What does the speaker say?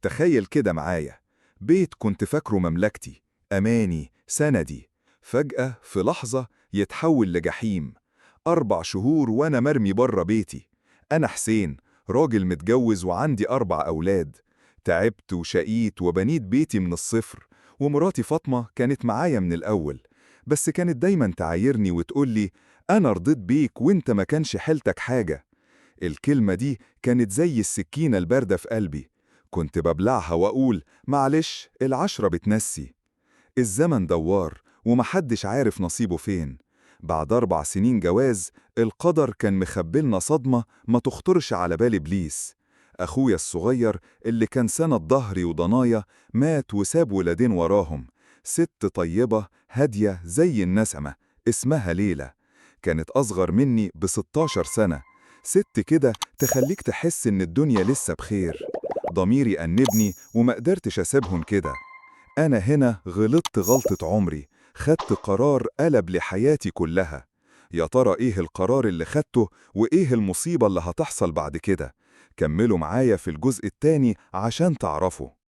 تخيل كده معايا، بيت كنت فاكره مملكتي، أماني، سندي، فجأة في لحظة يتحول لجحيم. 4 شهور وأنا مرمي بره بيتي. أنا حسين، راجل متجوز وعندي 4 أولاد. تعبت وشقيت وبنيت بيتي من الصفر، ومراتي فاطمة كانت معايا من الأول، بس كانت دايما تعايرني وتقولي: أنا رضيت بيك وإنت ما كانش حيلتك حاجة. الكلمة دي كانت زي السكينة الباردة في قلبي. كنت ببلعها وأقول: معلش، العشرة بتنسي. الزمن دوار ومحدش عارف نصيبه فين. بعد 4 سنين جواز، القدر كان مخبلنا صدمة ما تخطرش على بال إبليس. أخويا الصغير اللي كان سند ظهري وضنايا مات وساب ولادين وراهم. ست طيبة هادية زي النسمة، اسمها ليلى، كانت أصغر مني ب16 سنة. ست كده تخليك تحس إن الدنيا لسه بخير. ضميري أنبني وما قدرتش أسيبهم كده. أنا هنا غلطت غلطة عمري، خدت قرار قلب لحياتي كلها. يا ترى إيه القرار اللي خدته وإيه المصيبة اللي هتحصل بعد كده؟ كملوا معايا في الجزء التاني عشان تعرفوا.